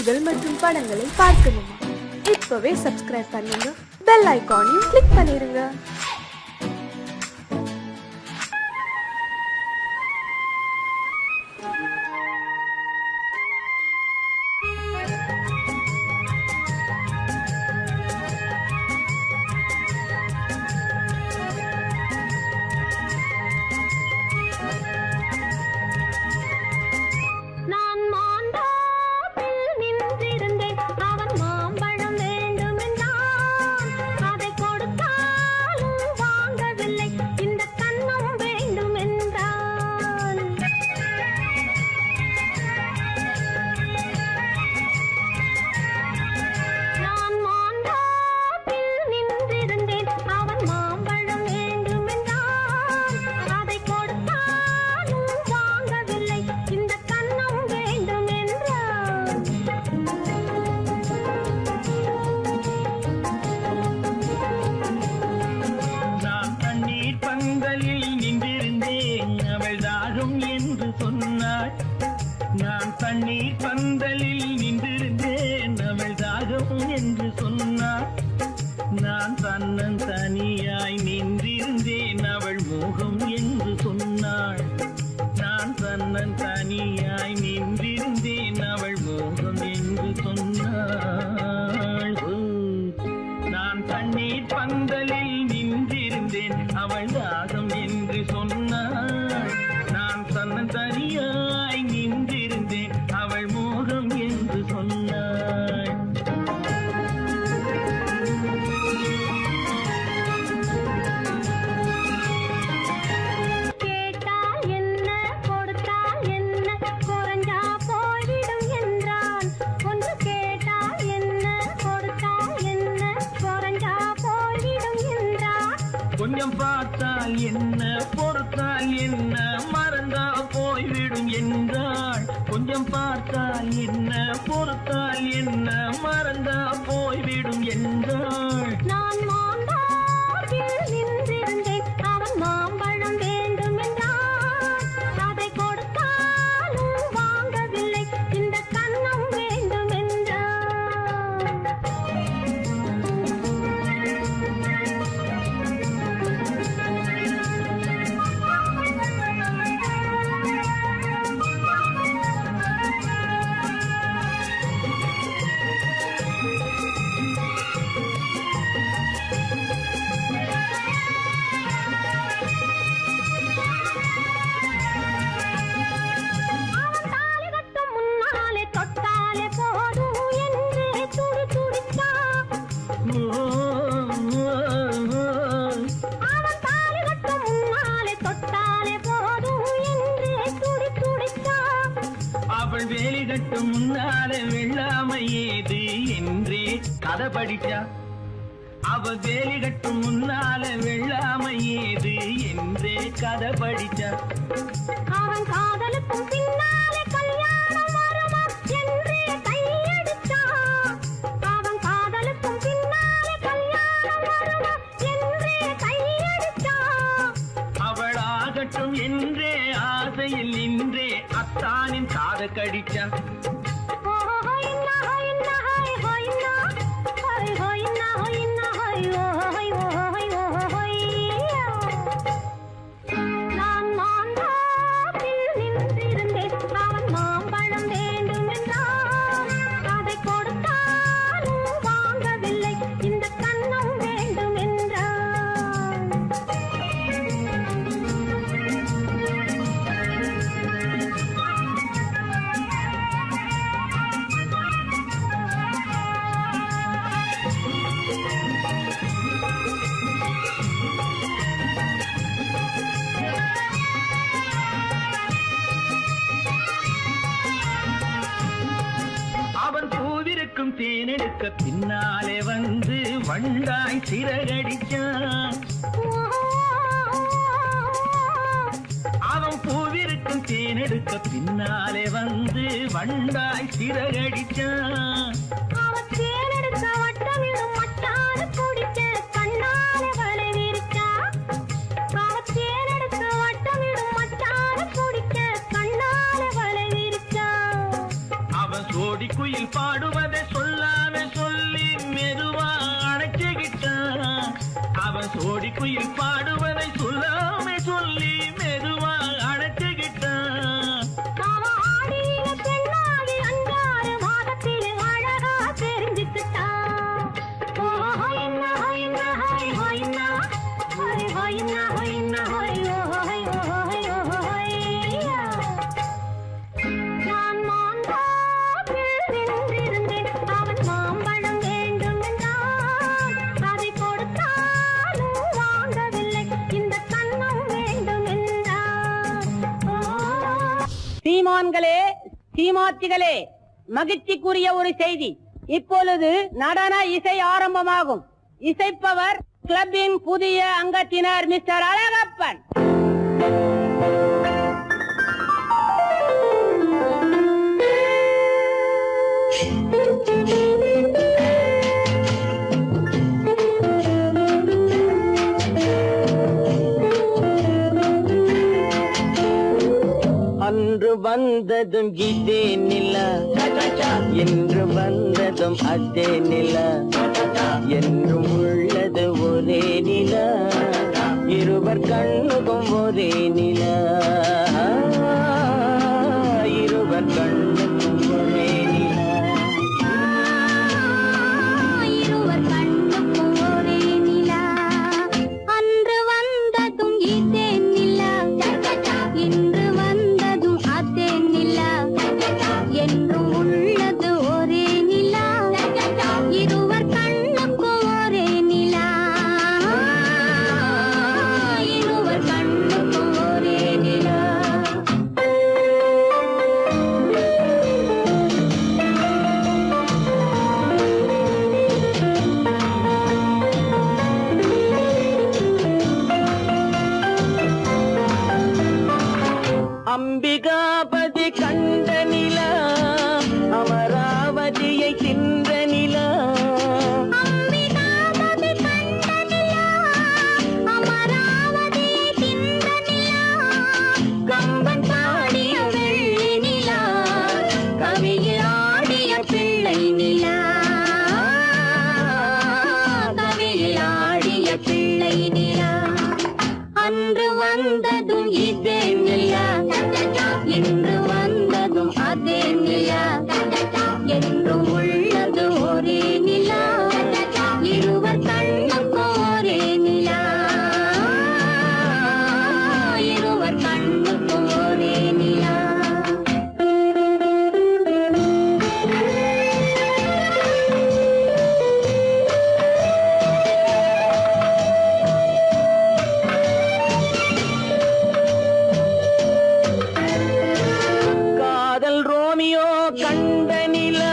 செய்திகள் மற்றும் படங்களை பார்க்கணுமா? இப்பவே சப்ஸ்கிரைப் பண்ணுங்க, பெல் ஐகானையும் கிளிக் பண்ணிருங்க. நான் தண்ணீர் பந்தலில் நின்றிருந்தேன், அவள் தாகம் என்று சொன்னாள். நான் தன்னன் தனியாய் நின்றிருந்தேன், அவள் மோகம் என்று சொன்னாள். நான் தன்னன் தனியாய் நின்றிருந்தேன், அவள் மோகம் என்று சொன்னாள். நான் தண்ணீர் பந்தலில் நின்றிருந்தேன், அவள் தாகம் என்று சொன்னாள். நான் தன்னன் தனியாய் நின்றிருந்தேன், அவள் மோகம் என்று சொன்னாள். கேட்டால் என்ன கொடுத்தால் என்ன, குறைஞ்சா போய்விடும் என்றான். ஒன்று கேட்டால் என்ன கொடுத்தால் என்ன, குறைஞ்சா போய்விடும் என்றான். கொஞ்சம் பார்த்தால் என்ன பொறுத்தால் என்ன, மறந்தா போய்விடும் என்றாள். கொஞ்சம் பார்த்தால் என்ன பொறுத்தால் என்ன, மறந்தா போய்விடும் என்றாள். நான் மாம்பழத்தில் நின்றிருந்தேன், அவன் மாம்பழம் வேண்டும் என்றான். அதை கொடுத்தாலும் வாங்கவில்லை, இந்த கன்னம் வேண்டும் என்றான். அவள் வேலி கட்டும் முன்னாலே வெள்ளாமை ஏது என்றே கதை படிச்சா. அவள் வேலி கட்டும் முன்னாலே வெள்ளாமை ஏது என்றே கதை படிச்சா. அவன் காதலுக்கும் பின்னாலே கல்யாணம் வருமா என்றே கையடிச்சான். அவன் காதலுக்கும் பின்னாலே கல்யாணம் வருமா என்றே கையடிச்சான். அவள் ஆகட்டும் என்றே ஆசையில் நின்றே அத்தானின் காத கடிச்சா. நான் மாம்பழத்தில் நின்றிருந்தேன், அவன் மாம்பழம் வேண்டும் என்றான். அதை கொடுத்தாலும் வாங்கவில்லை, இந்த கன்னம் வேண்டும் என்றான். அவன் பூவிருக்கும் தேனெடுக்க பின்னாலே வந்து வண்டாய் சிறகடிச்சான். அவன் பூவிருக்கும் தேனெடுக்க பின்னாலே வந்து வண்டாய் சிறகடிச்சான். அவன் தேனெடுக்க வட்டமிடும் மட்டான குடிக்க கண்ணாலே வலை விரிச்சா. அவன் தேனெடுக்க வட்டமிடும் மட்டான குடிக்க கண்ணாலே வலை விரிச்சா. அவன் சோடி குயில் பாடுவதை சொல்லாம சொல்லி மெதுவா அணைச்சுக்கிட்டான். அவன் சோடி குயில் பாடுவதை சொல்லாம சொல்லி மெதுவா அணைச்சுக்கிட்டான். அவன் ஆடிய பெண்ணாகி அஞ்சாறு மாதத்தில் அழகா தெரிஞ்சுக்கிட்டான். ஓ ஹொய்னா ஹொய்னா ஹொய் ஹொய்னா ஹொய் ஹொய்னா ஹொய்னா ஹொய் ஓ ஹொய் ஓ ஹொய் ஓ ஹொய்யா. நான் மாந்தாப்பில் நின்றிருந்தேன். அவன் மாம்பழம் வேண்டும் என்றான். அதை கொடுத்தாலும் வாங்கவில்லை. இந்த கண்ணம் வேண்டும் என்றான். ஓ சீமான்களே, சீமாத்திகளே, மகிழ்ச்சிக்குரிய ஒரு செய்தி. இப்பொழுது நடன இசை ஆரம்பமாகும். இசைப்பவர் கிளப்பின் புதிய அங்கத்தினர் மிஸ்டர் அழகப்பன். அன்று வந்ததும் இதே நிலா, என்று வந்ததும் அதே நிலா, என்றும் உள்ளது ஒரே நிலா, இருவர் கண்ணுக்கும் ஒரே நிலா, இருவர் கண்ணுக்கும் ஒரே நிலா, இருவர் கண்ணுக்கும் ஒரே நிலா. அன்று வந்ததும் இதே நிலா, இன்று வந்ததும் அதே நிலா, என்றும் உள்ளது ஒரே நிலா, இருவர் கண்ணுக்கும் ஒரே நிலா, இருவர் கண்ணுக்கும் ஒரே நிலா. அம்பிகாபதி கண்ட நிலா, அமராவதியை தின்ற நிலா, அம்பிகாபதி கண்ட நிலா, அமராவதியை தின்ற நிலா, கம்பன் பாடிய வெள்ளி நிலா, கவியில் ஆடிய பிள்ளை நிலா, கவியில் ஆடிய பிள்ளை நிலா. அன்று வந்ததும் இதே நிலா, இன்று வந்ததும் அதே நிலா, என்றும் உள்ளது ஒரே நிலா, இருவர் கண்ணுக்கும் ஒரே நிலா, இருவர் கண்ணுக்கும் ஒரே நிலா. காதல் ரோமியோ கண்ட நிலா,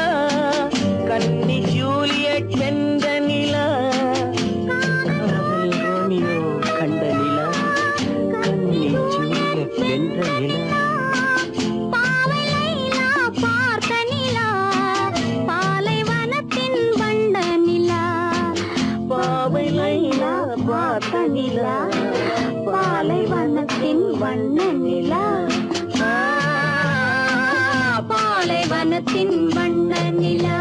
கன்னி ஜூலியட் வென்ற நிலா, காதல் ரோமியோ கண்ட நிலா, கன்னி ஜூலியட் வென்ற நிலா, பாவை லைலா பார்த்த நிலா, பாலைவனத்தின் வண்ட நிலா, பாவை லைலா பார்த்த நிலா, பாலைவனத்தின் வண்ண நிலா, பாலைவனத்தின் வண்ண நிலா.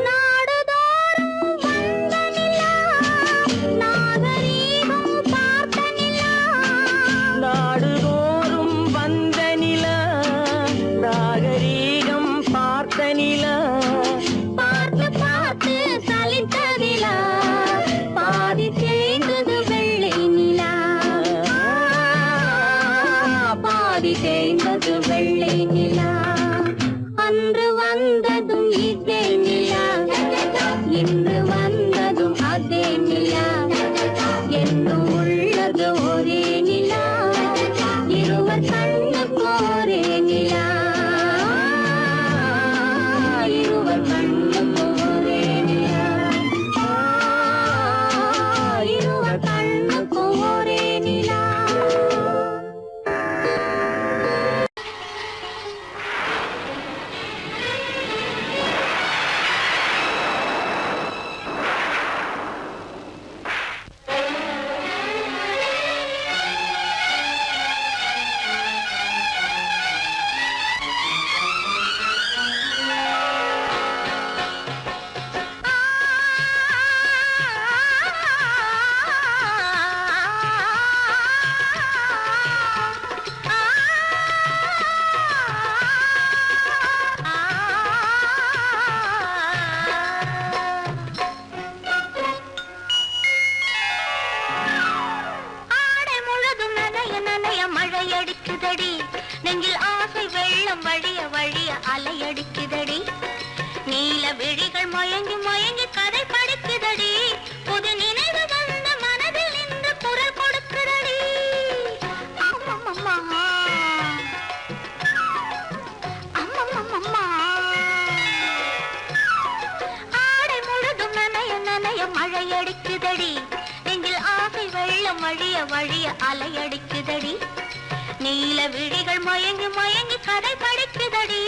நாடுதோறும் வந்த நிலா, நாகரீகம் பார்த்த நிலா, நாடுதோறும் வந்த நிலா, நாகரீகம் பார்த்த நிலா, பார்த்து பார்த்து சலித்த நிலா, பாதி தேய்ந்தது வெள்ளை நிலா, பாதி தேய்ந்தது வெள்ளை நிலா. அன்று வந்ததும் இதே நிலா, இன்று வந்ததும் அதே நிலா, என்றும் உள்ளது ஒரே நிலா, இருவர் கண்ணுக்கு ஒரே நிலா, மயங்கி மயங்கி கதை படிக்குதடி புது நினைவு வந்த மனதில் நின்று குரல் கொடுக்குதடி அம்மம்மம்மா அம்மம்மம்மா ஆடை முழுதும் நனைய நனைய மழை அடிக்குதடி நெஞ்சில் ஆசை வெள்ளம் வழிய வழிய அலை அடிக்குதடி நீல விழிகள் மயங்கி மயங்கி கதை படிக்குதடி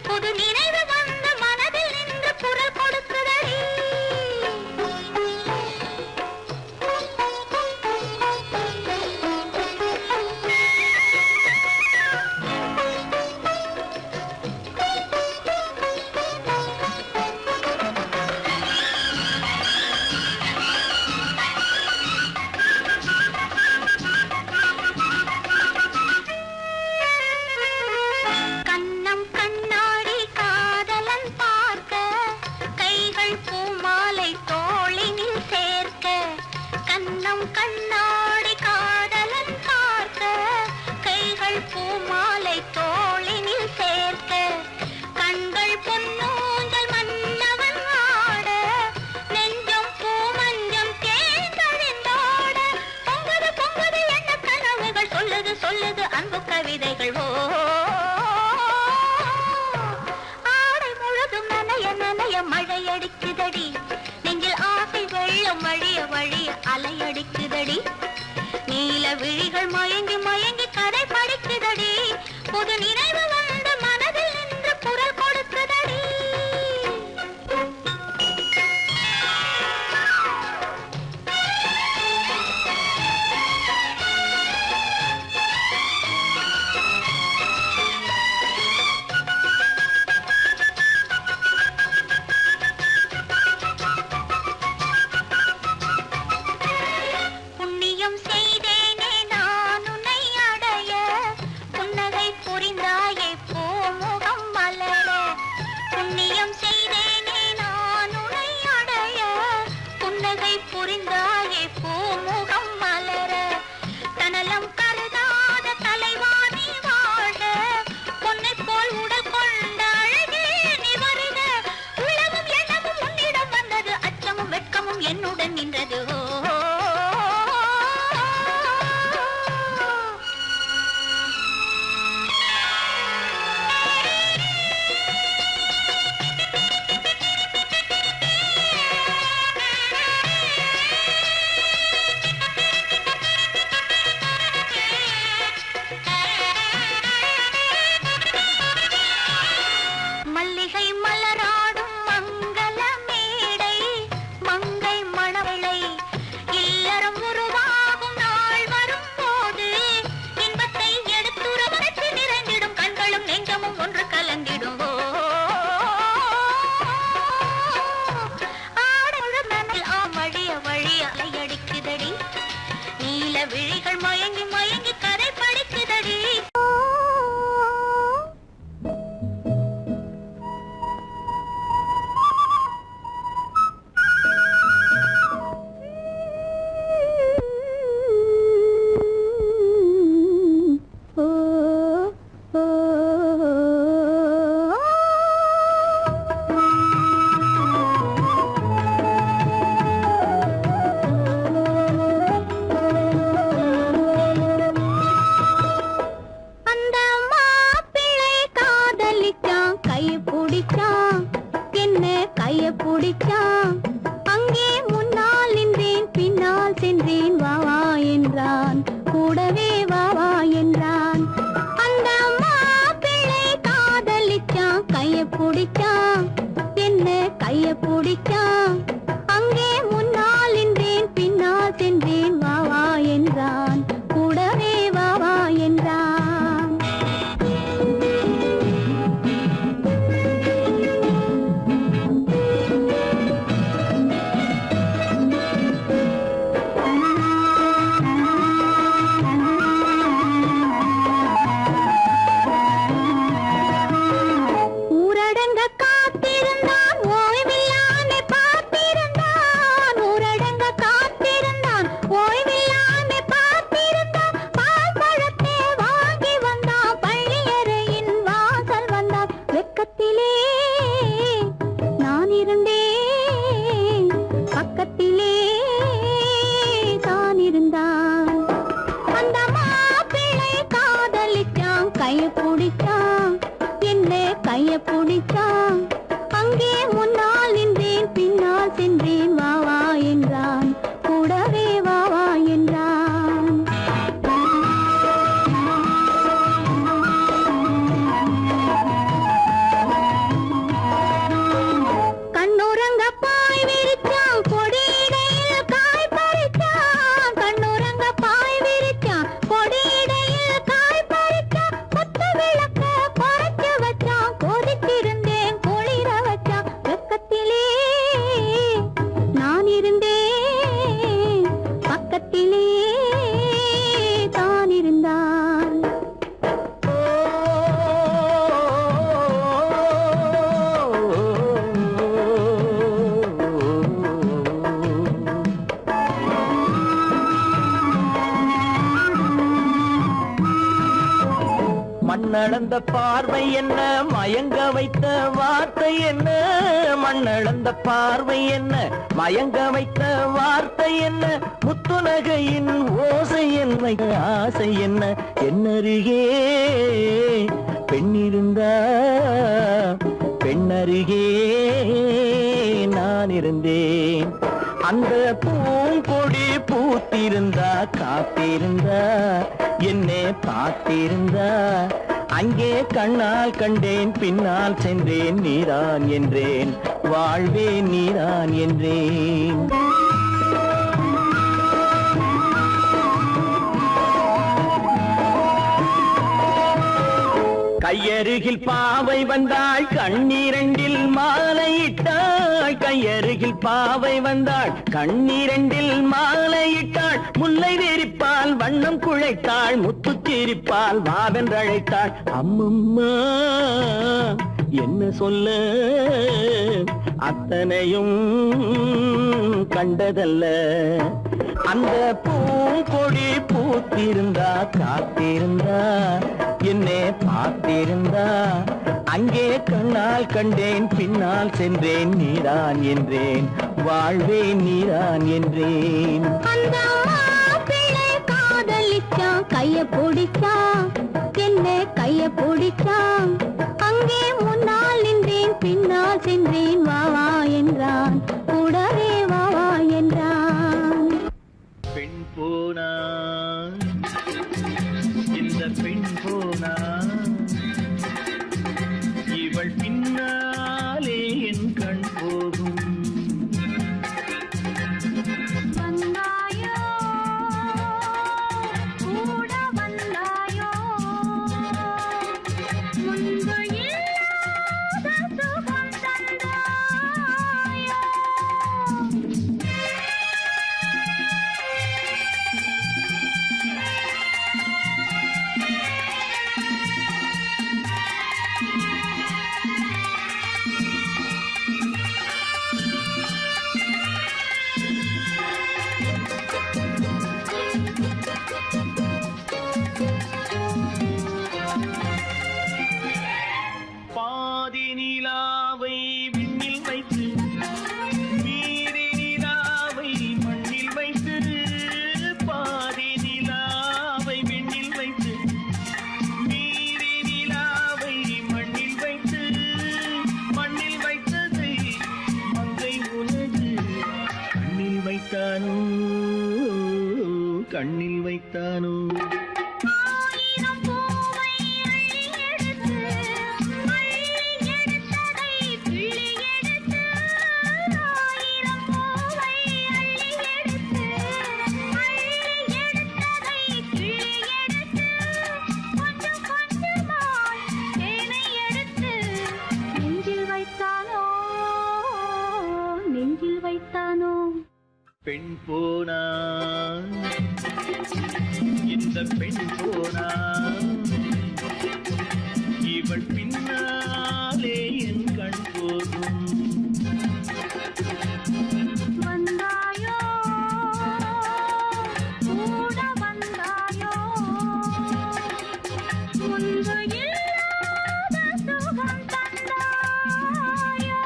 புது நினைவு வந்த மனதில் நின்று குரல் கொடுக்குதடி கண்ணாடி காதலன் பார்க்க கைகள் பூமாலை தோளினில் சேர்க்க கண்கள் பொன்னூஞ்சல் மன்னவன் ஆட நெஞ்சம் பூமஞ்சம் தேர்ந்தழிந்தோட பொங்குது பொங்குது என்ன கனவுகள் சொல்லுது சொல்லுது அன்பு கவிதைகள் ஓ ஆடை முழுதும் நனைய நனைய மழை அடிக்குதடி நெஞ்சில் ஆசை வெள்ளம் வழிய வழிய அலையடிக்குதடி நீல விழிகள் மயங்கி மயங்கி கதை படிக்குதடி புது நினைவு வந்த மனதில் நின்று குரல் கொடுக்குதடி புரிந்தாயே பூமுகம் மலர தனலம் கருதாத தலைவாணி வாழ பொன்னை போல் உடல் கொண்ட அழகே நீ வருக உலகம் எண்ணமும் உன்னிடம் வந்தது அச்சமும் வெட்கமும் என்னுடன் நின்றது மல்லிகை மலராடும் மங்கள மேடை மங்கை மணவளை இல்லறம் உருவாகும் நாள் வரும் போது இன்பத்தை எடுத்துரைத்து நிறைந்திடும் கண்களும் நெஞ்சமும் ஒன்று கலந்திடும் ஆடழு மணல் வழிய வழிய அலையடிக்குதடி நீல விழிகள் மயங்கி மயங்கி கதை படிக்குதடி அங்கே முன்னால் நின்றேன் பின்னால் சென்றேன் வாவா என்றான் கூடவே வாவா என்றான் அந்த மாப்பிள்ளை காதலிச்சான் கைய பிடிச்சான் என்ன கைய பிடிச்சான் அங்கே முன்னால் நின்றேன் பின்னால் சென்றேன் வாவா என்றான் கூடவே வாவா என்றான் கண்ணளந்த பார்வை என்ன, மயங்க வைத்த வார்த்தை என்ன, மண்ணளந்த பார்வை என்ன, மயங்க வைத்த வார்த்தை என்ன, முத்துநகையின் ஓசை என்ன, ஆசை என்ன, என்னருகே பெண்ணிருந்தா பெண்ணருகே நான் இருந்தேன். அந்த பூங்கொடி பூத்திருந்தா காத்திருந்தா என்னை பார்த்திருந்தா அங்கே கண்ணால் கண்டேன் பின்னால் சென்றேன் நீதான் என்றேன் வாழ்வே நீதான் என்றேன். கையருகில் பாவை வந்தாள் கண்ணீரண்டில் மாலையிட்டாள், கையருகில் பாவை வந்தாள் கண்ணீரண்டில் மாலையிட்டாள், முல்லை வெறிப்பால் வண்ணம் குழைத்தாள், முத்து சிரிப்பால் வாவென்றழைத்தாள். அம்மம்மா என்ன சொல்ல அத்தனையும் கண்டதல்ல, அந்த பூங்கொடி பூத்திருந்தா காத்திருந்தா என்னை பார்த்திருந்தா அங்கே கண்ணால் கண்டேன் பின்னால் சென்றேன் நீதான் என்றேன் வாழ்வே நீதான் என்றேன். அந்த மாப்பிள்ளை காதலிச்சான் கைய பிடிச்சான் என்ன கைய பிடிச்சான், அங்கே முன்னால் நின்றேன் பின்னால் சென்றேன் வா வா என்றான், கூடவே வா வா என்றான். பெண் போனா இந்த பெண் போனா இவள் பின்னாலே என் கண் போகும். வந்தாயோ கூட வந்தாயோ முன்பு இல்லாத சுகம் தந்தாயோ. பாதி நிலாவை விண்ணில் வைத்து மீதி நிலாவை மண்ணில் வைத்து, பாதி நிலாவை விண்ணில் வைத்து மீதி நிலாவை மண்ணில் வைத்து, மண்ணில் வைத்ததை மங்கை உனது கண்ணில் வைத்தானோ கண்ணில் வைத்தானோ. ஆயிரம் பூவை அள்ளி எடுத்து அள்ளி எடுத்ததை கிள்ளி எடுத்து, ஆயிரம் பூவை அள்ளி எடுத்து அள்ளி எடுத்ததை கிள்ளி எடுத்து, கொஞ்சம் கொஞ்சமாய் தேனை எடுத்து நெஞ்சில் வைத்தானோ நெஞ்சில் வைத்தானோ. பெண் போனா இந்த பெண் போனா இவள் பின்னாலே என் கண் போகும். வந்தாயோ கூட வந்தாயோ முன்பு இல்லாத சுகம் தந்தாயோ.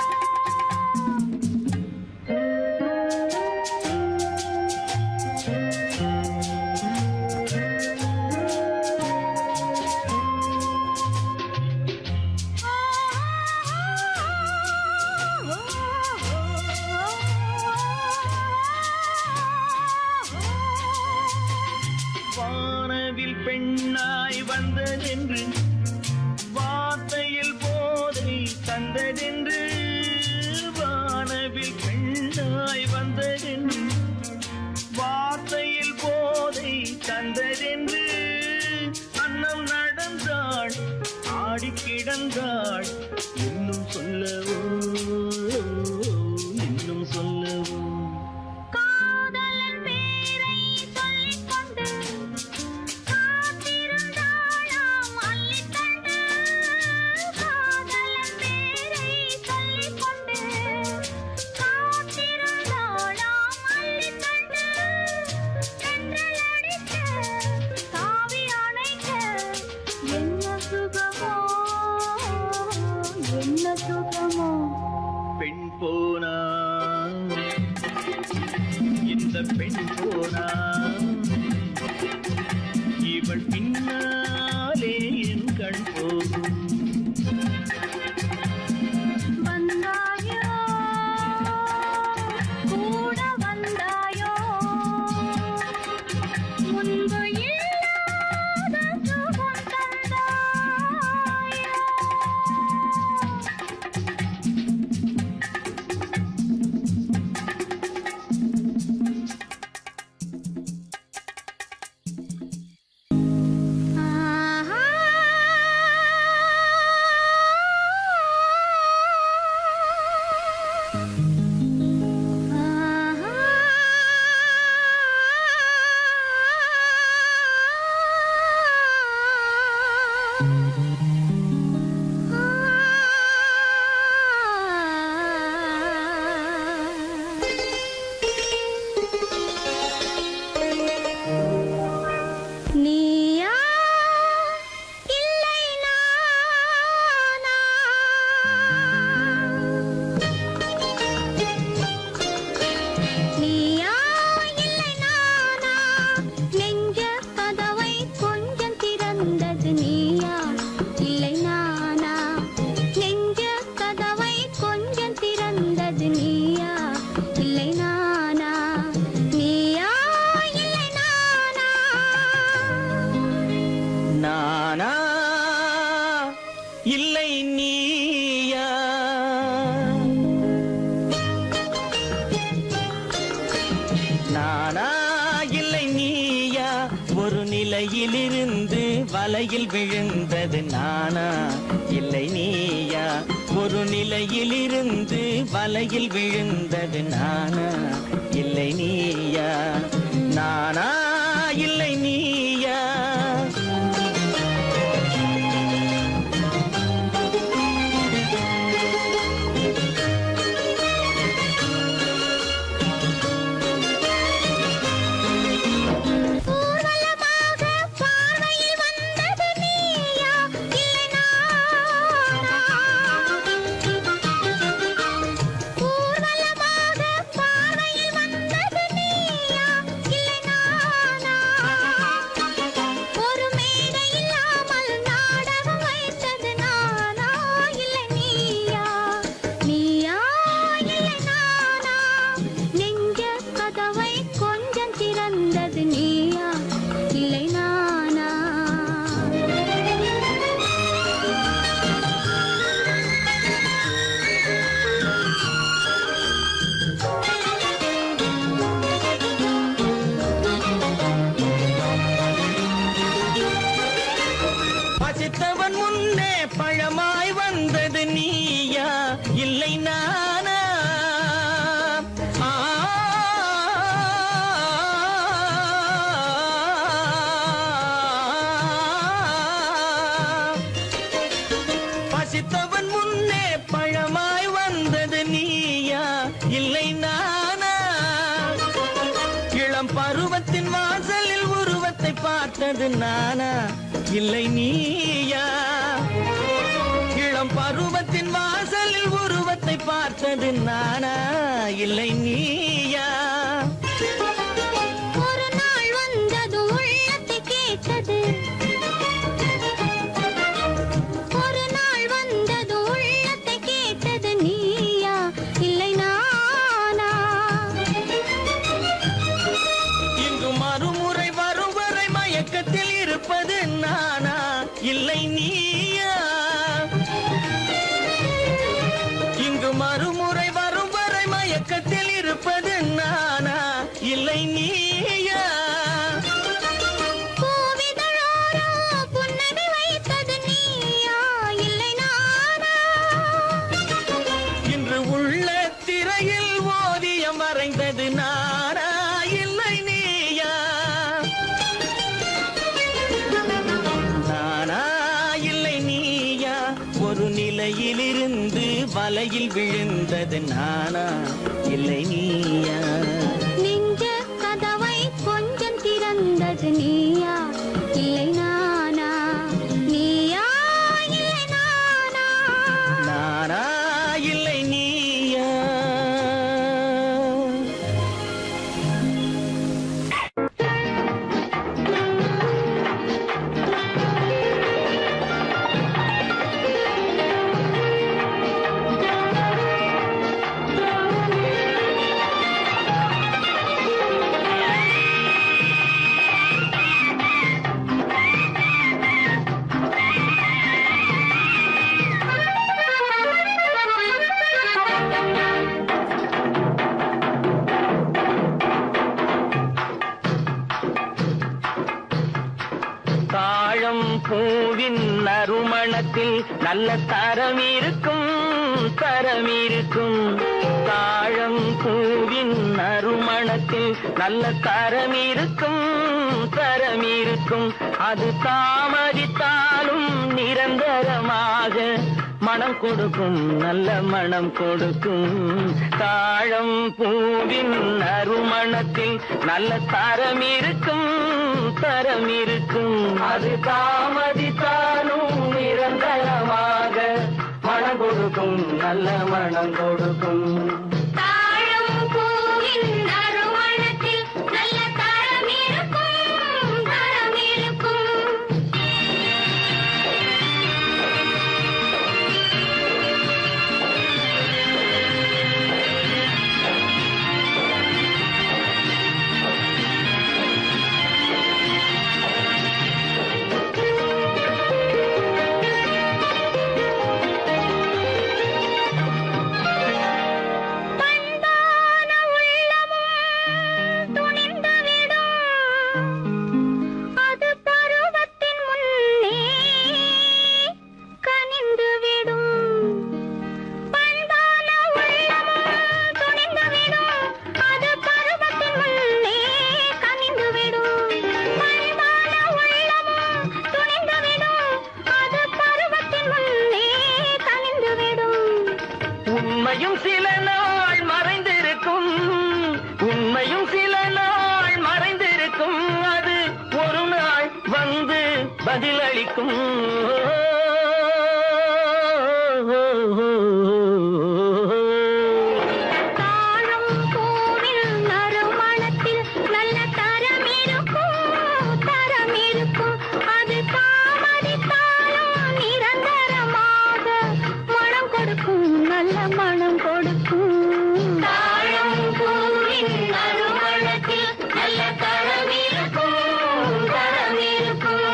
வானவில் பெண்ணாய் வந்ததென்று வார்த்தையில் போதை தந்ததென்று, வானவில் பெண்ணாய் வந்ததென்று வார்த்தையில் போதை தந்ததென்று, அன்னம் நடந்தாள் ஆடி கிடந்தாள் இன்னும் சொல்லவோ இன்னும் சொல்லவோ. காதலன் பேரை சொல்லிக் கொண்டு காத்திருந்தாளாம் அள்ளி போனா இந்த பெண் போனா இவள் பின்னாலே என் கண் போகும் வந்தாயோ கூட வந்தாயோ முன்பு இல்லாத சுகம் தந்தாயோ நீயா இல்லை நானா நீயா இல்லை நானா நெஞ்ச கதவை கொஞ்சம் திறந்தது நீயா இல்லை நானா நெஞ்ச கதவை கொஞ்சம் திறந்தது நீயா இல்லை நானா நீயா இல்லை நானா நானா இல்லை நீயா நானா இல்லை நீயா ஒரு நிலையிலிருந்து வலையில் விழுந்தது நானா இல்லை நீயா ஒரு நிலையிலிருந்து வலையில் விழுந்தது நானா இல்லை நீயா நானா இல்லை நீயா ஊர்வலமாக பார்வையில் வந்தது நீயா இல்லை நானா ஊர்வலமாக பார்வையில் வந்தது நீயா இல்லை நானா ஒரு மேடை இல்லாமல் நாடகம் வைத்தது நானா இல்லை நீயா நீயா இல்லை நானா நெஞ்ச கதவை கொஞ்சம் திறந்தது நீயா இல்லை நானா பசித்தவன் முன்னே பழமாய் வந்தது நீயா இல்லை நானா ஆ, பசித்தவன் முன்னே பழமாய் வந்தது நீயா இல்லை நானா இளம் பருவத்தின் வாசலில் உருவத்தை பார்த்தது நானா இல்லை நீயா இளம் பருவத்தின் வாசலில் உருவத்தை பார்த்தது நானா இல்லை நீயா ஒரு நாள் வந்தது உள்ளத்தை கேட்டது ஒரு நாள் வந்தது உள்ளத்தை கேட்டது நீயா இல்லை நானா இங்கு மறுமுறை வரும் வரை மயக்கத்தில் இருப்பது நானா இல்லை நீயா இங்கு மறுமுறை வரும் வரை மயக்கத்தில் இருப்பது நானா இல்லை நீயா பூவிதழோரோ புன்னகை வைத்தது நீயா இல்லை நானா இன்று உள்ள திரையில் ஓவியம் வரைந்தது நானா இல்லை நீயா நானா இல்லை நீயா ஒரு நிலையிலிருந்து வலையில் விழுந்தது நானா இல்லை நீயா நெஞ்ச கதவை கொஞ்சம் திறந்தது நீயா இல்லை நானா நீயா இல்லை நானா நானா இல்லை நீயா நறுமணத்தில் நல்ல தரம் இருக்கும் தரம் இருக்கும். தாழம் பூவின் நறுமணத்தில் நல்ல தரம் இருக்கும் தரம் இருக்கும். அது தாமதித்தாலும் நிரந்தரமாக மனம் கொடுக்கும் நல்ல மனம் கொடுக்கும். தாழம் பூவின் நறுமணத்தில் நல்ல தரம் இருக்கும் தரம் இருக்கும். அது தாமதித்தாலும் நிரந்தரமாக மனம் கொடுக்கும் நல்ல மனம் கொடுக்கும். தாழம் பூவின் நறுமணத்தில் நல்ல தரம் இருக்கும் தரம் இருக்கும். உண்மையும் சில நாள் மறைந்திருக்கும் உண்மையும் சில நாள் மறைந்திருக்கும். அது ஒரு நாள் வந்து பதிலளிக்கும். தாழம் பூவின் நறுமணத்தில் நல்ல தரம் இருக்கும் தரம் இருக்கும். அது தாமதித்தாலும் நிரந்தரமாக மனம் கொடுக்கும் நல்ல மனம் கொடுக்கும். தாழம் பூவின் நறுமணத்தில் நல்ல தரம் இருக்கும் தரம் இருக்கும்.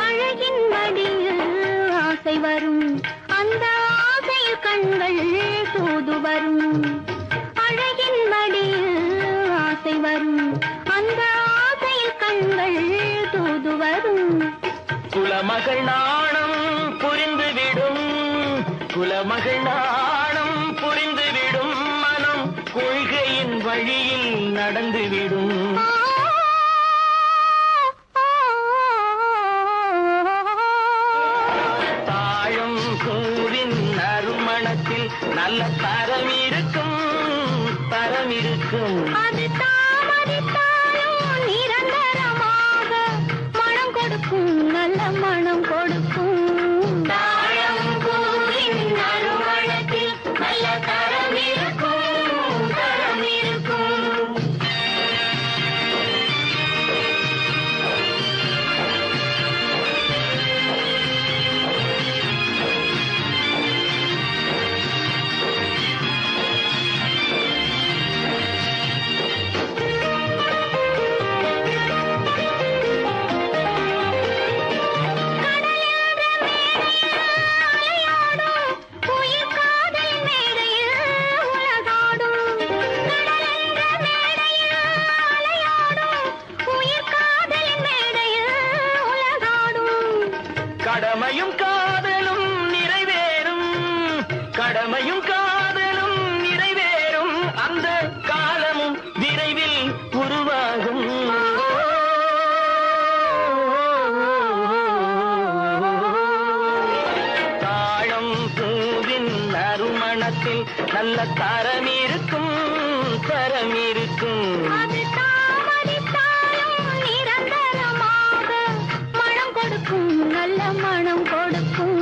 அழகின் மடியில் ஆசை வரும் அந்த ஆசையில் கண்கள் தூது வரும். அழகின் மடியில் ஆசை வரும் அந்த ஆசையில் கண்கள் தூது வரும். குலமகள் நாணம் புரிந்துவிடும் குலமகள் நாணம் புரிந்துவிடும். மனம் கொள்கையின் வழியில் நடந்துவிடும். தாழம் பூவின் நறுமணத்தில் நல்ல தரம் இருக்கும் தரம் இருக்கும். அது தாமதித்தாலும் நிரந்தரமாக மனம் கொடுக்கும் நல்ல மனம் கொடுக்கும். தாழம் பூவின் நறுமணத்தில் நல்ல தரம் இருக்கும் தரம் இருக்கும். உயிர் காதல் மேடையில் உலகாடும். கடலென்ற மேடையில் அலையாடும். உயிர் காதல் மேடையில் உலகாடும். கடமையும் காதலும் நிறைவேறும் கடமையும் காதலும் நிறைவேறும். அந்த காலமும் விரைவில் உருவாகும். தாழம் பூவின் நறுமணத்தில் நல்ல தரம் இருக்கும் தரம் இருக்கும். அது தாமதித்தாலும் நிரந்தரமாக மனம் கொடுக்கும் நல்ல மனம் கொடுக்கும்.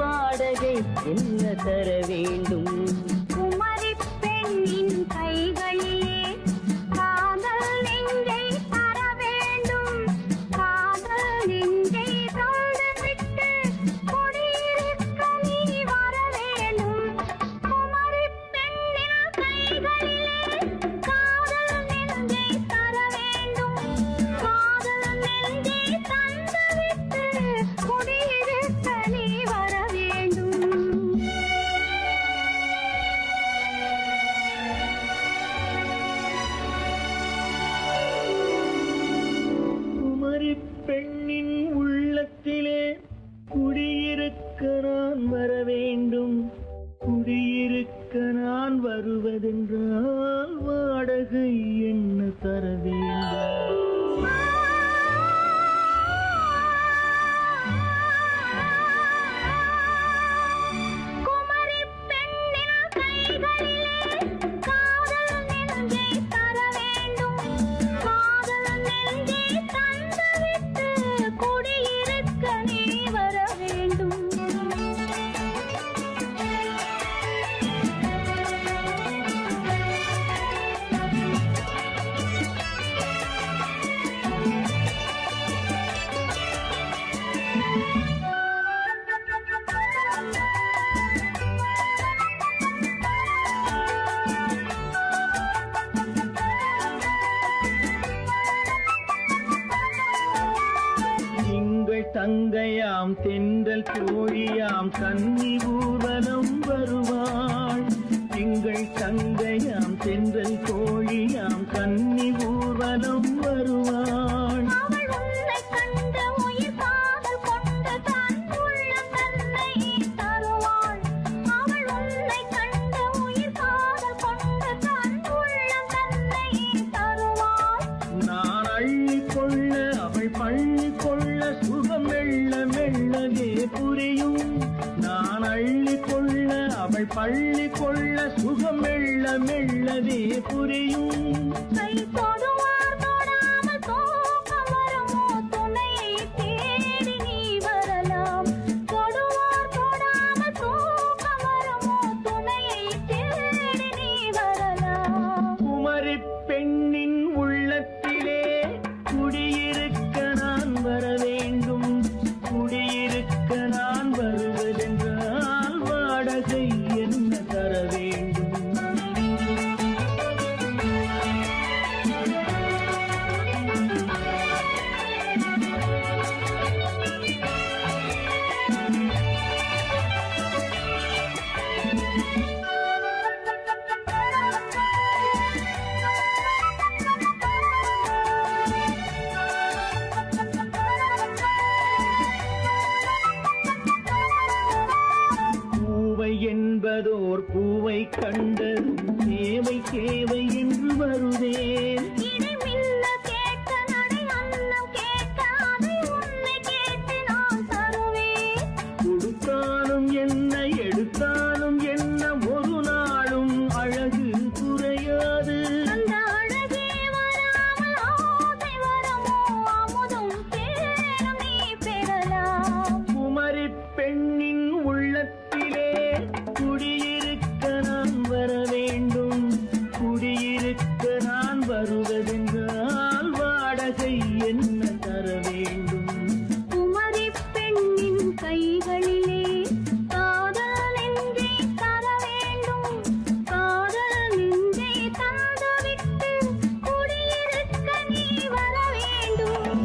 வாடகை என்ன தர வேண்டும்? குமரி பெண்ணின் கைகளிலே காதல் நெஞ்சை தர வேண்டும். காதல் நெஞ்சை தந்துவிட்டு குடியிருக்க நீ வர வேண்டும். குமரி பெண்ணின் கைகளிலே காதல் நெஞ்சை தர வேண்டும். காதல் நெஞ்சை தந்துவிட்டு குடியிருக்க நீ வர வேண்டும். குமரி பெண்ணின் உள்ளத்திலே குடியிருக்க நான் வர வேண்டும். குடியிருக்க நான் வருவதென்றால் வாடகை என்ன தர வேண்டும்? குமரி பெண்ணின் கைகளிலே காதல் நெஞ்சை தர வேண்டும். காதல் நெஞ்சை தந்துவிட்டு குடியிருக்க நீ வர வேண்டும். திங்கள் தங்கையாம் தென்றல் தோழியாம் கன்னி ஊர்வலம் வருவாள். திங்கள் தங்கையாம் தென்றல் தோழியாம் கன்னி ஊர்வலம் வருவாள். அவள் உன்னை கண்டு உயிர் காதல் கொண்டு தன் உள்ளம் தன்னை தருவாள். அவள் உன்னை கண்டு உயிர் காதல் கொண்டு தன் உள்ளம் தன்னை தருவாள். நான் அள்ளி கொள்ள அவள் பள்ளி கொள்ள சுகம் மெல்ல மெல்லவே புரியும். நான் அள்ளி கொள்ள அவள் பள்ளி கொள்ள சுகம் மெல்ல மெல்லவே புரியும். கை தொடுவார் தொடாமல் தூக்கம் வருமோ? துணையை தேடி நீ வரலாம். தொடுவார் தொடாமல் தூக்கம் வருமோ? துணையை தேடி நீ வரலாம். குமரி பெண்ணின் உள்ளத்திலே குடியிருக்க நான் வர வேண்டும். குடியிருக்க நான் வருவதென்றால் வாடகை என்ன தர வேண்டும்? பூவை என்பதோர் பூவை கண்டதும் தேவை தேவை என்று வருவேன். இடை மின்ன கேட்க நடை அன்னம் கேட்க அதை உன்னை கேட்டு நான் தருவேன். கொடுத்தாலும் என்ன எடுத்தாலும் என்ன ஒரு நாளும் அழகு குறையாது. அந்த அழகே வராமல் ஆசை வருமோ? அமுதும் தேனும் நீ பெறலாம். குமரி பெண்ணின் உள்ளத்திலே குடியிருக்க நான் வர வேண்டும். குடியிருக்க நான் வருவதென்றால் வாடகை என்ன தர வேண்டும்? குமரி பெண்ணின் கைகளிலே காதல் நெஞ்சை தர வேண்டும். காதல் நெஞ்சை தந்துவிட்டு குடியிருக்க நீ வர வேண்டும்.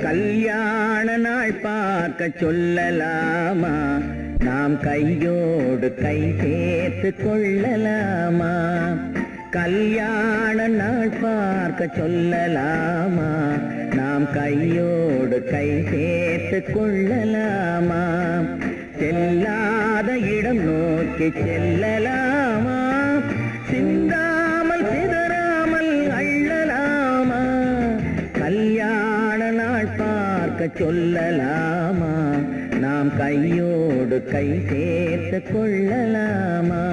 கல்யாண நாள் பார்க்க சொல்லலாமா? நாம் கையோடு கை சேர்த்து கொள்ளலாமா? கல்யாண நாள் பார்க்க சொல்லலாமா? நாம் கையோடு கை சேர்த்து கொள்ளலாமா? செல்லாத இடம் நோக்கி செல்லலாமா? சிந்தாமல் சிதறாமல் அள்ளலாமா? கல்யாண நாள் பார்க்க சொல்லலாமா? நாம் கையோடு கை சேர்த்து கொள்ளலாமா?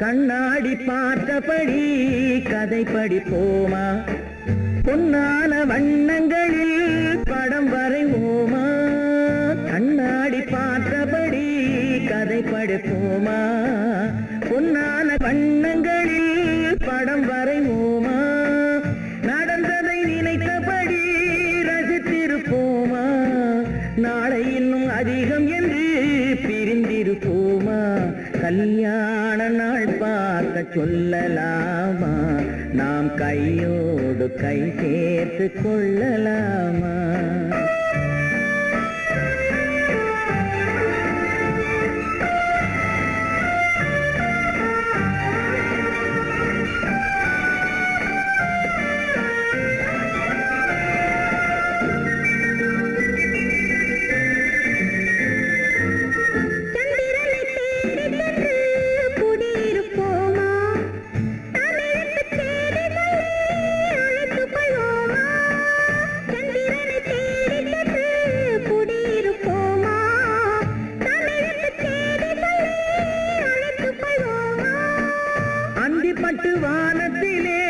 கண்ணாடி பார்த்தபடி கதை படிப்போமா? பொன்னான வண்ணங்களில் படம் வரைவோமா? கண்ணாடி பார்த்தபடி கதை படிப்போமா? பொன்னான வண்ணங்களில் படம் வரைவோமா? நடந்ததை நினைத்தபடி ரசித்திருப்போமா? நாளை இன்னும் அதிகம் என்று பிரிந்திருப்போமா? கல்யாண நாள் பார்க்க சொல்லலாமா? நாம் கையோடு கை சேர்த்து கொள்ளலாமா? வானத்திலே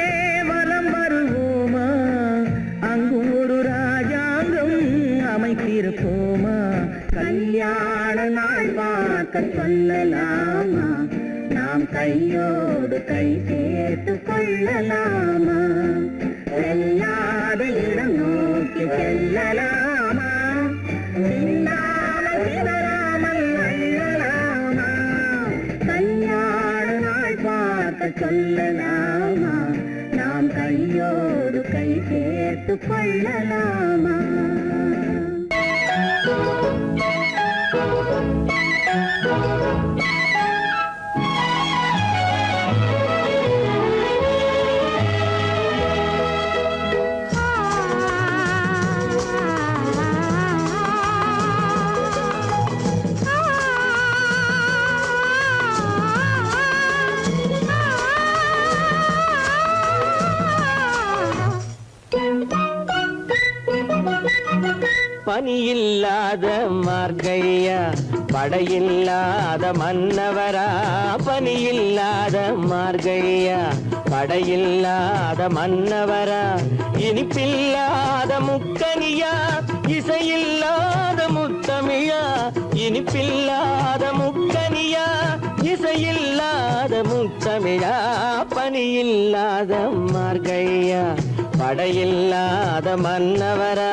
வலம் வருவோமா? அங்கும் ஒரு ராஜாங்கம் அமைத்திருப்போமா? கல்யாண நாள் பார்க்க சொல்லலாமா? நாம் கையோடு கை சேர்த்து கொள்ளலாமா? செல்லாத இடம் நோக்கி செல்லலாமா? சிந்தாமல் சிதறாமல் அள்ளலாமா? கல்யாண நாள் பார்க்க சொல்லலாமா? நாம் கையோடு கை சேர்த்து கொள்ளலாமா? பனியில்லாத மார்கழியா, படையில்லாத மன்னவரா? பனியில்லாத மார்கழியா, படையில்லாத மன்னவரா? இனிப்பில்லாத முக்கனியா, இசையில்லாத முத்தமிழா? இனிப்பில்லாத முக்கனியா, இசையில்லாத முத்தமிழா? பனியில்லாத மார்கழியா, படையில்லாத மன்னவரா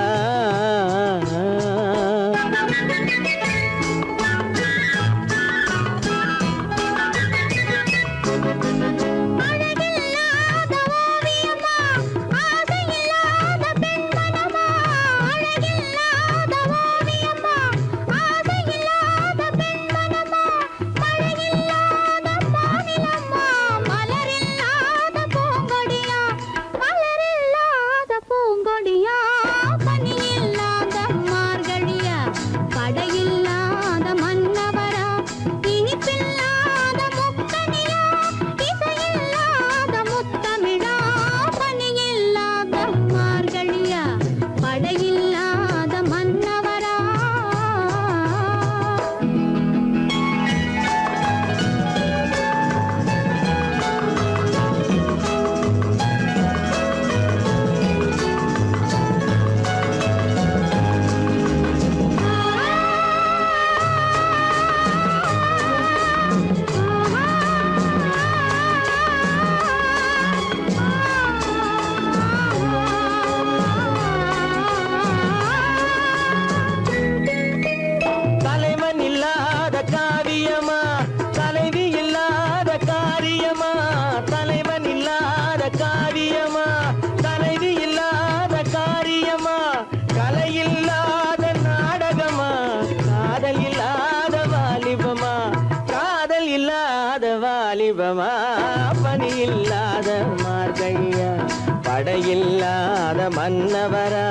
பணியில்லாத மார்கழியா படையில்லாத மன்னவரா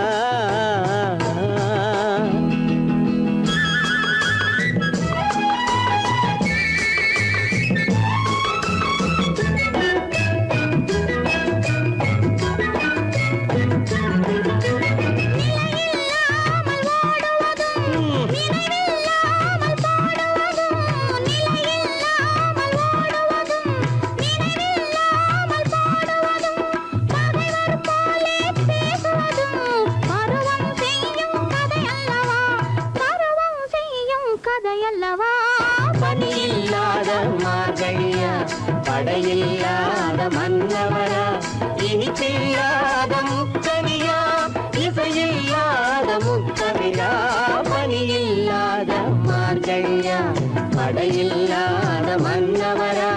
பணியில்லாத மார்கழியா படையில்லாத மன்னவரா இனிப்பில்லாத முக்கனியா இசையில்லாத முக்கவிழா பணியில்லாத மார்கழியா படையில்லாத மன்னவரா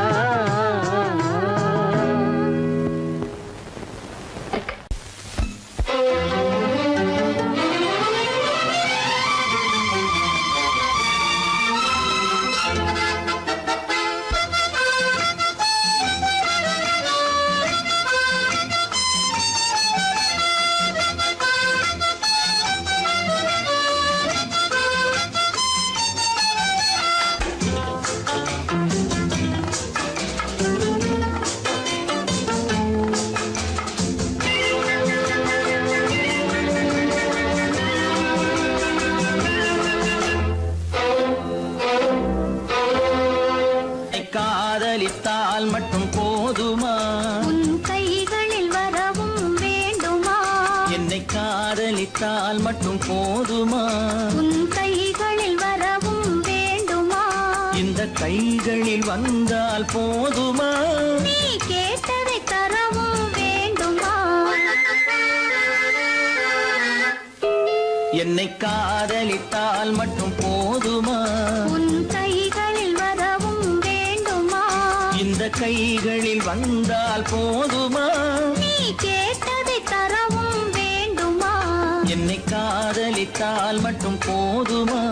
காதலித்தால் மட்டும் போதுமா உன் கைகளில் வரவும் வேண்டுமா என்னை காதலித்தால் மட்டும் போதுமா உன் கைகளில் வரவும் வேண்டுமா இந்த கைகளில் வந்தால் போதுமா நீ கேட்டதை தரவும் வேண்டுமா என்னை காதலித்தால் மட்டும் போதுமா உன் கைகளில் வரவும் வேண்டுமா இந்த கைகளில் வந்தால் போதுமா நீ கேட்டதை தரவும் வேண்டுமா என்னை காதலித்தால் மட்டும் போதுமா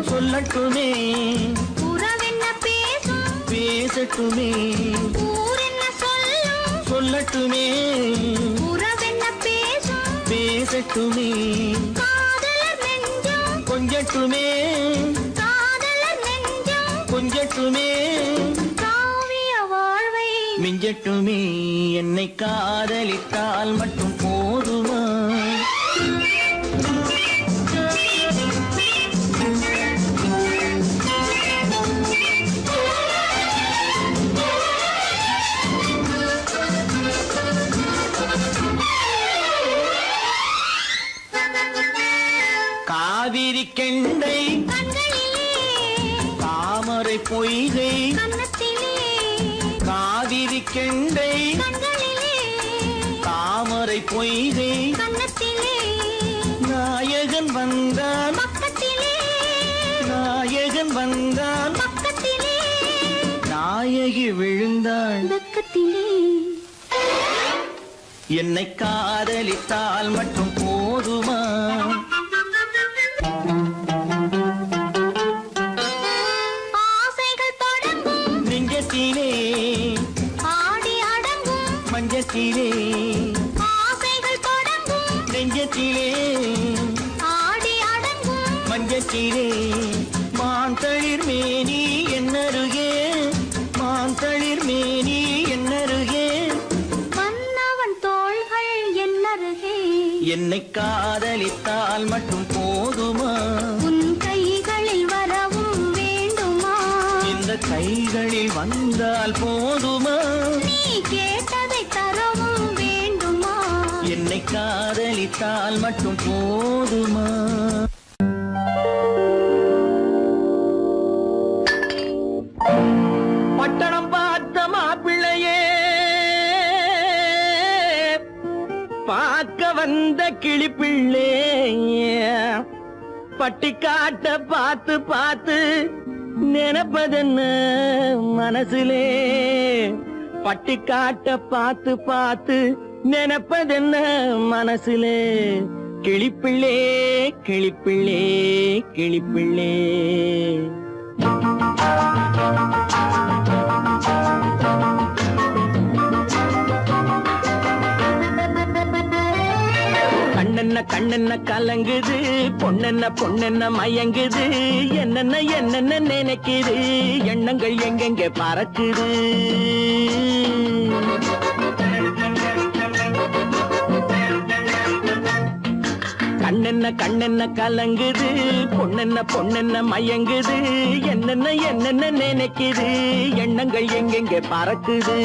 சொல்லட்டுமே உறவென்ன பேசும் பேசட்டுமே ஊரென்ன சொல்லும் சொல்லட்டுமே உறவென்ன பேசும் பேசட்டுமே காதலர் நெஞ்சம் கொஞ்சட்டுமே காதலர் நெஞ்சம் கொஞ்சட்டுமே காவிய வாழ்வை மிஞ்சட்டுமே என்னை காதலித்தால் மட்டும் போதுமா காவிரி கெண்டை தாமரை பொய்கை காவிரி கெண்டை தாமரை பொய்கை நாயகன் வந்தான் நாயகன் வந்தான் நாயகி விழுந்தாள் என்னை காதலித்தால் மட்டும் போதுமா நெஞ்சத்திலே ஆடி அடங்கும் மஞ்சத்திலே ஆசைகள் தொடங்கும் நெஞ்சத்திலே ஆடி அடங்கும் மஞ்சத்திலே மாந்தளிர் மேனி என்னருகே மாந்தளிர் மேனி என்னருகே மன்னவன் தோள்கள் என்னருகே என்னை காதலித்தால் மட்டும் போதுமா உன் கைகளில் வரவும் வேண்டுமா இந்த கைகளில் வந்தால் போதுமா நீ கேட்டதை தரவும் வேண்டுமா என்னை காதலித்தால் மட்டும் போதுமா பட்டணம் பார்த்த மாப்பிள்ளையே பார்க்க வந்த கிளிப்பிள்ளே பட்டிக்காட்ட பார்த்து பார்த்து நினைப்பதென்ன மனசுலே பட்டிக்காட்ட பார்த்து பார்த்து நினைப்பதென்ன மனசுலே கிளிப்பிள்ளே கிளிப்பிள்ளே கிளிப்பிள்ளே கண்ணென்ன கண்ணென்ன கலங்குது பொண்ணென்ன பொண்ணென்ன மயங்குது என்னென்ன என்னென்ன நினைக்குது எண்ணங்கள் எங்கெங்க பறக்குது கண்ணென்ன கண்ணென்ன கலங்குது பொண்ணென்ன பொண்ணென்ன மயங்குது என்னென்ன என்னென்ன நினைக்குது எண்ணங்கள் எங்கெங்க பறக்குது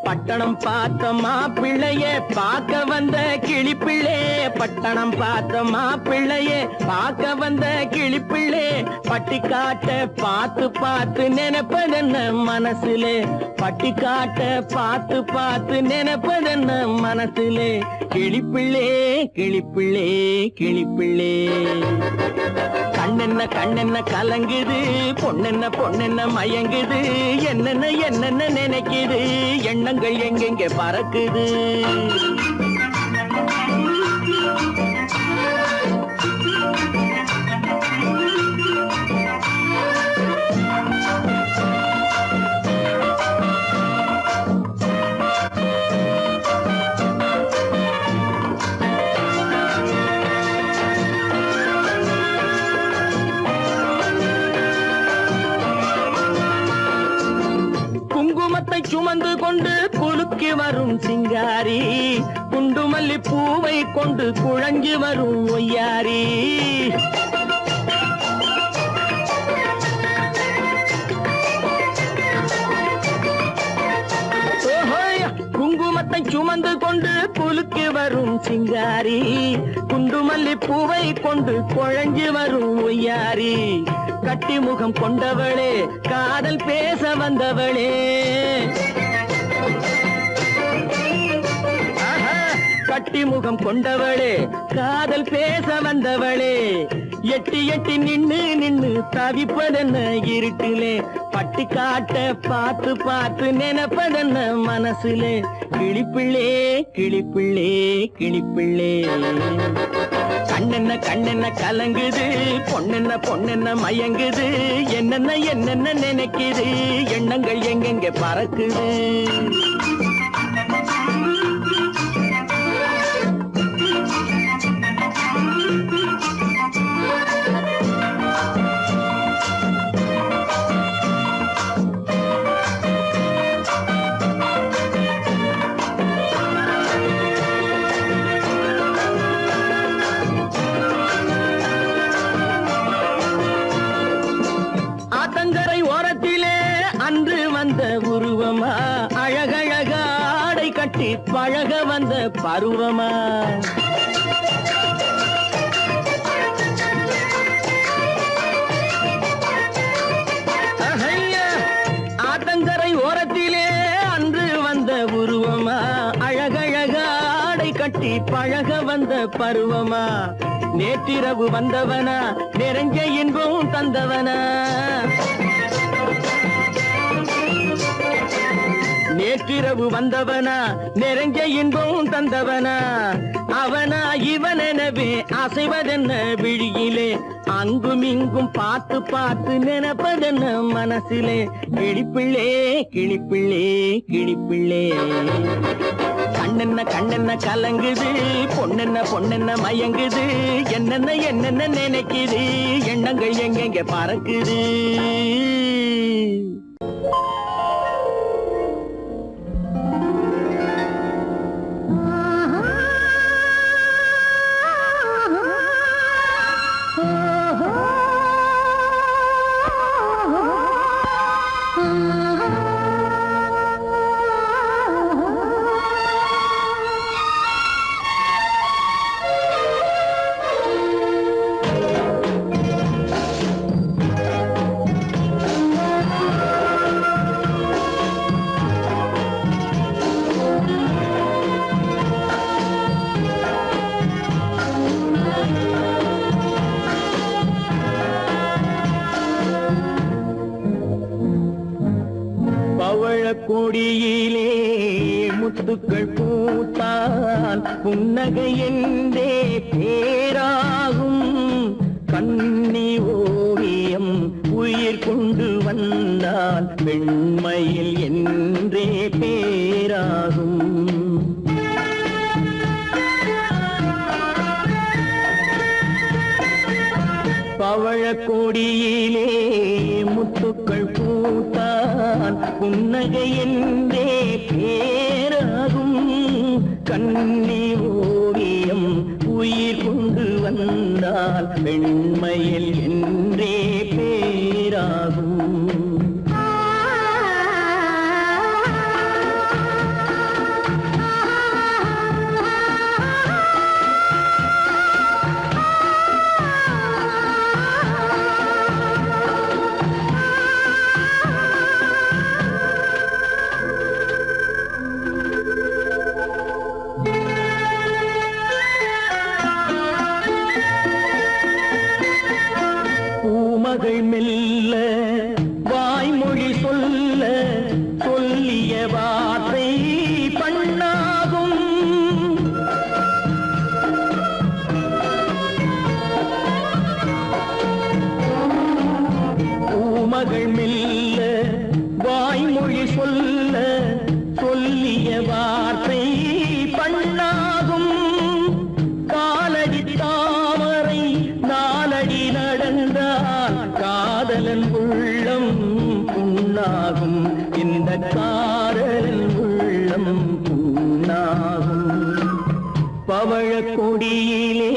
பட்டணம் பார்த்த மாப்பிள்ளைய பார்க்க வந்த கிளிப்பிள்ளே பட்டணம் பார்த்த மாப்பிள்ளைய பார்க்க வந்த கிளிப்பிள்ளே பட்டிக்காட்ட பார்த்து பார்த்து நினைப்பதென்ன மனசுலே பட்டிக்காட்ட பார்த்து பார்த்து நினைப்பதென்ன மனசுலே கிளிப்பிள்ளே கிளிப்பிள்ளே கிளிப்பிள்ளே கண்ணென்ன கண்ணென்ன கலங்குது பொண்ணென்ன பொண்ணென்ன மயங்குது என்னென்ன என்னென்ன நினைக்குது எண்ணங்கள் எங்கெங்க பறக்குது குங்குமத்தை சுமந்து கொண்டு குலுக்கி வரும் சிங்காரி குண்டுமல்லி பூவை கொண்டு குழஞ்சி வரும் ஒய்யாரி குங்குமத்தை சுமந்து கொண்டு குலுக்கி வரும் சிங்காரி குண்டுமல்லி பூவை கொண்டு குழஞ்சி வரும் ஒய்யாரி கட்டி முகம் கொண்டவளே காதல் பேச வந்தவளே கட்டி முகம் கொண்டவளே காதல் பேச வந்தவளே எட்டி எட்டி நின்னு நின்னு தவிப்பதென்ன இருட்டிலே பட்டி காட்ட பார்த்து பார்த்து நினைப்பதென்ன மனசுலே கிளிப்பிள்ளே கிளிப்பிள்ளே கிளிப்பிள்ளே கண்ணென்ன கண்ணென்ன கலங்குது பொண்ணென்ன பொண்ணென்ன மயங்குது என்னென்ன என்னென்ன நினைக்குது எண்ணங்கள் எங்கெங்க பறக்குது அன்று வந்த உருவமா அழகழக ஆடை கட்டி பழக வந்த பருவமா ஆத்தங்கரை ஓரத்திலே அன்று வந்த உருவமா அழகழக ஆடை கட்டி பழக வந்த பருவமா நேற்றிரவு வந்தவனா நிறைஞ்ச இன்பம் தந்தவனா நேற்றிரவு வந்தவனா நிறைஞ்ச இன்பம் தந்தவனா அவனா இவனெனவே அசைவதென்ன விழியிலே அங்கும் இங்கும் பார்த்து பார்த்து நினைப்பதென்ன மனசிலே கிளிப்பிள்ளே கிளிப்பிள்ளே கிளிப்பிள்ளே கண்ணென்ன கண்ணென்ன கலங்குது பொண்ணென்ன பொண்ணென்ன மயங்குது என்னென்ன என்னென்ன நினைக்குது எண்ணங்கள் எங்கெங்க பறக்குது கொடியிலே முத்துக்கள் பூத்தால் புன்னகை என்றே பேராகும் கண்ணி ஓவியம் உயிர் கொண்டு வந்தால் வெண்மையில் என்றே பேராகும் பவழக்கொடியிலே முத்துக்கள் பூத்தான் புன்னகை என்றே பேராகும் கண்ணி ஓவியம் உயிர் கொண்டு வந்தால் வெண்மையில் என்றே பேராகும் மகள் மெல்ல வாய்மொழி சொல்ல சொல்லிய வார்த்தை பண்ணாகும் பூமகள் மெல்ல வாய்மொழி சொல்ல சொல்லிய வார்த்தை பண்ணாகும் காலடி தாமரை நாலடி நடந்தால் காதலன் உள்ளம் புண்ணாகும் இந்த காதலன் உள்ளம் புண்ணாகும் பவழக்கொடியிலே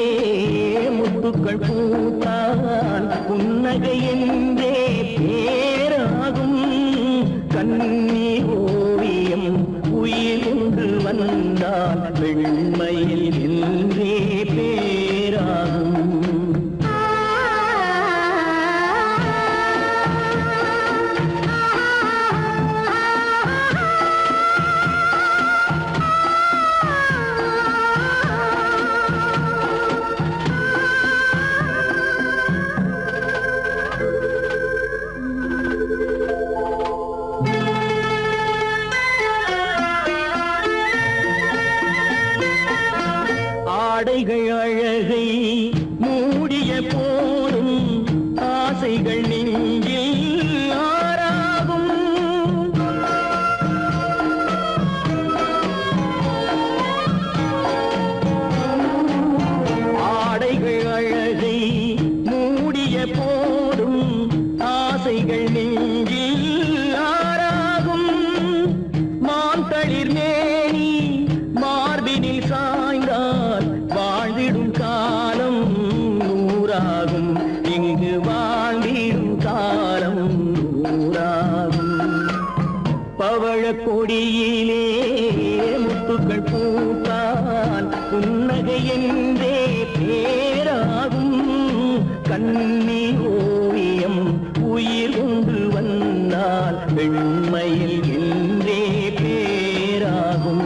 முத்துக்கள் பூத்தால் புன்னகை என்றே பேராகும் கண்ணி ஓவியம் உயிர் கொண்டு வந்தால் வெண்மையில் என்றே பேராகும் ஆடைகள் அழகை மூடிய போதும் ஆசைகள் நெஞ்சில் ஆறாகும் ஆடைகள் அழகை மூடிய போதும் ஆசைகள் நெஞ்சில் ஆறாகும் மான் தளிர் மேனி மார்பினில் சாய்ந்தால் வாழ்ந்திடும் காலம் நூறாகும் இங்கு வாழ்ந்திடும் காலம் நூறாகும் கொடியிலே முத்துக்கள் பூத்தால் புன்னகை என்றே பேராகும். கண்ணி ஓவியம் உயிர் கொண்டு வந்தால் வெண்மையில் என்றே பேராகும்.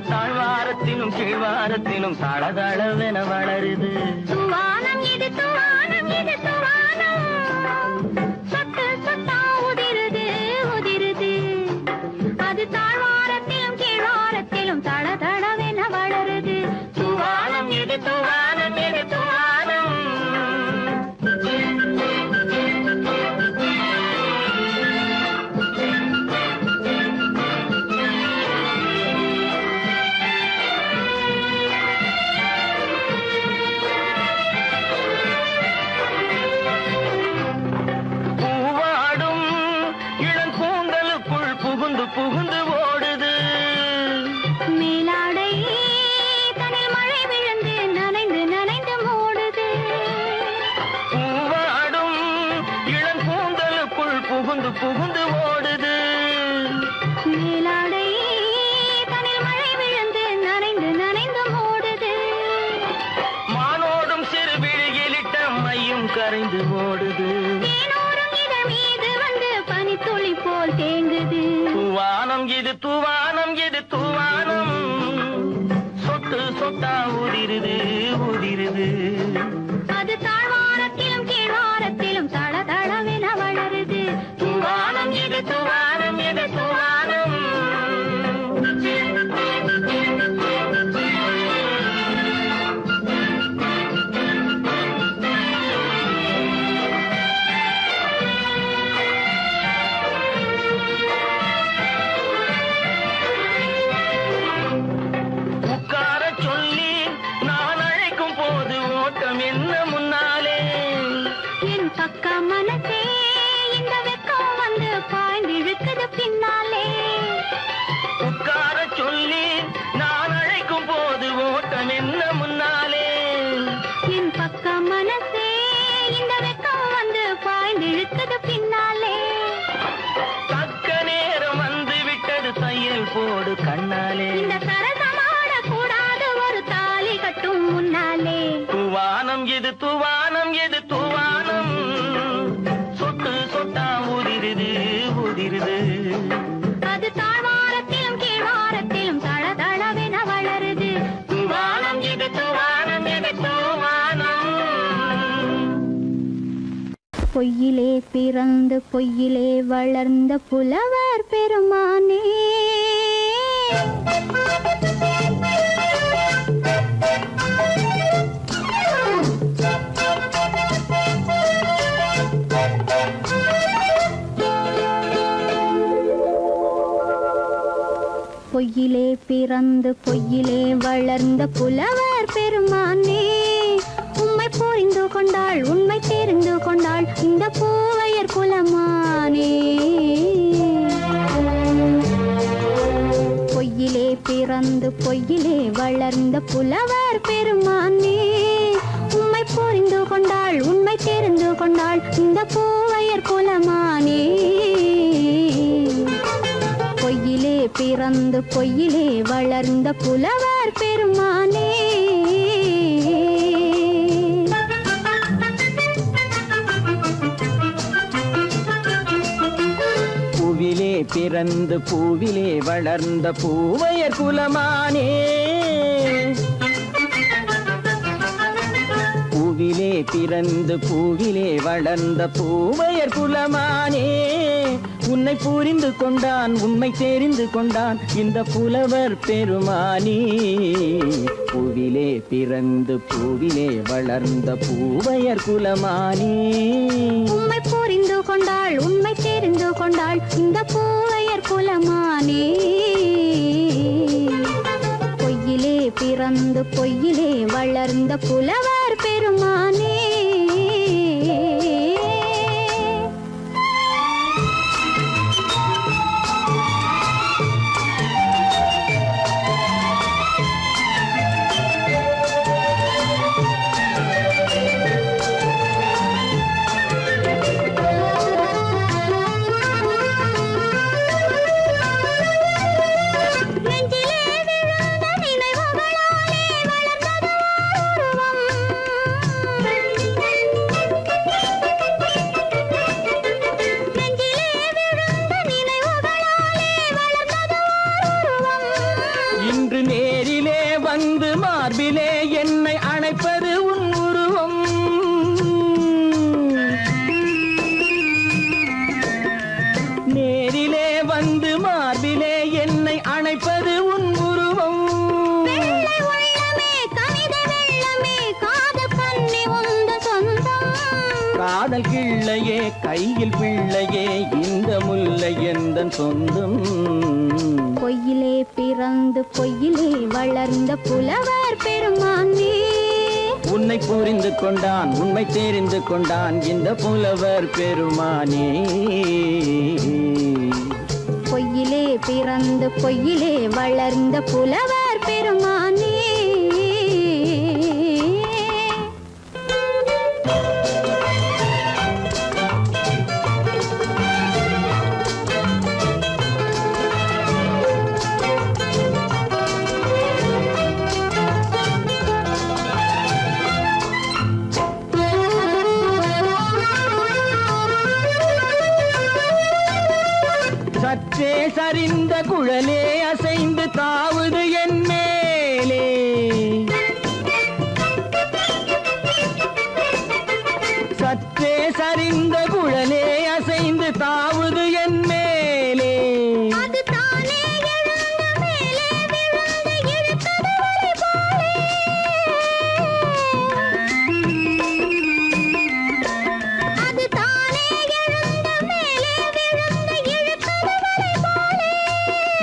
தாழ்வாரத்திலும் கீழ்வாரத்திலும் தளதளவென வளருது. துவானம் இது துவானம் இது துவானம் சொட்டு சொட்டா உதிருது உதிருது. அது தாழ்வாரத்திலும் கீழ்வாரத்திலும் தளதளவென வளருது. துவானம் இது துவானம் இது துவானம். புகுந்து ஓடுது மேலாடை தனில் மழை விழுந்து நனைந்து நனைந்து மூடுது. பூவாடும் இளங்கூந்தலுக்குள் புகுந்து புகுந்து ஓடுது. மேலாடை தனில் மழை விழுந்து நனைந்து நனைந்து மூடுது. மானோடும் சிறு விழியிலிட்ட மையும் கரைந்து ஓடுது. தேனோரும் இதழ் மீது வந்து பனித்துளி போல் தேங்குது. துவானம் இது துவானம் இது துவானம் சொட்டு சொட்டா உதிருது உதிருது. அது தாழ்வாரத்திலும் கீழ்வாரத்திலும் தளதளவென வளருது. துவானம் இது துவானம் இது துவானம். பக்க மனசே இந்த வெக்கம் வந்து பாய்ந்திழுக்குது பின்னாலே. உட்கார சொல்லி நான் அழைக்கும் போது ஓட்டம் என்ன முன்னாலே. என் பக்க மனசே இந்த வெக்கம் வந்து பாய்ந்திழுக்குது பின்னாலே. தக்க நேரம் வந்து விட்டது தையல் போடு கண்ணாலே. இந்த சரசமாட கூடாது ஒரு தாலி கட்டும் முன்னாலே. துவானம் இது துவானம் இது துவானம் சொட்டு சொட்டா உதிருது உதிருது. அது தாழ்வாரத்திலும் கீழ்வாரத்திலும் தளதளவென வளருது. துவானம் இது துவானம் இது துவானம். பொய்யிலே பிறந்து பொய்யிலே வளர்ந்த புலவர் பெருமானே. பொய்யிலே பிறந்து பொய்யிலே வளர்ந்த புலவர் பெருமானே. உம்மை புரிந்து கொண்டாள் உண்மை தெரிந்து கொண்டாள் இந்த பூவையர் குலமானே. பொய்யிலே பிறந்து பொய்யிலே வளர்ந்த புலவர் பெருமானே. உம்மை புரிந்து கொண்டாள் உண்மை தெரிந்து கொண்டாள் இந்த பூவையர் குலமானே. பொய்யிலே பிறந்து பொய்யிலே வளர்ந்த புலவர் பெருமானே. பூவிலே பிறந்து பூவிலே வளர்ந்த பூவையர் குலமானே. பிறந்து பூவிலே வளர்ந்த பூவையர் குலமானே உன்னை புரிந்து கொண்டான் உண்மை தெரிந்து கொண்டான் இந்த புலவர் பெருமானே பூவிலே பிறந்து பூவிலே வளர்ந்த பூவையர் குலமானே உண்மை புரிந்து கொண்டாள் உண்மை தெரிந்து கொண்டாள் இந்த பூவையர் குலமானே பொய்யிலே பிறந்து பொய்யிலே வளர்ந்த புலவர் பெருமானே இன்று நேரிலே வந்து மார்பிலே என்னை அணைப்பது உன் உருவம் நேரிலே வந்து மார்பிலே என்னை அணைப்பது உன் உருவம் காதல் கிள்ளையே கையில் பிள்ளையே இந்த முல்லை எந்தன் சொந்தம் பொய்யிலே பிறந்து பொய்யிலே வளர்ந்த புலவர் பெருமானே உன்னை புரிந்து கொண்டான் உண்மை தெரிந்து கொண்டான் இந்த புலவர் பெருமானே பொய்யிலே பிறந்து பொய்யிலே வளர்ந்த புலவர் பெருமானே சற்றே சரிந்த குழலே அசைந்து தாவுது என் மேலே சற்றே சரிந்த குழலே அசைந்து தாவுது என் மேலே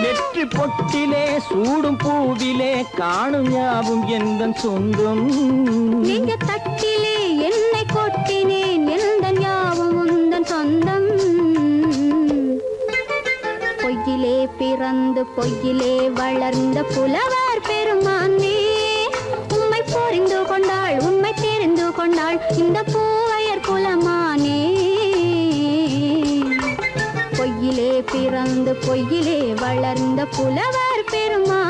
நெற்றி பொட்டிலே சூடும் பூவிலே காணும் யாவும் எந்தன் சொந்தம் நீங்க தட்டிலே என்னை கொட்டினேன் எந்தன் யாவும் உந்தன் சொந்தம் பொய்யிலே பிறந்து பொய்யிலே வளர்ந்த புலவர் பெருமானே உண்மை புரிந்து கொண்டாள் உண்மை தெரிந்து கொண்டாள் இந்த பூவையர் குலமானே பொய்யிலே பிறந்து பொய்யிலே வளர்ந்த புலவர் பெருமானே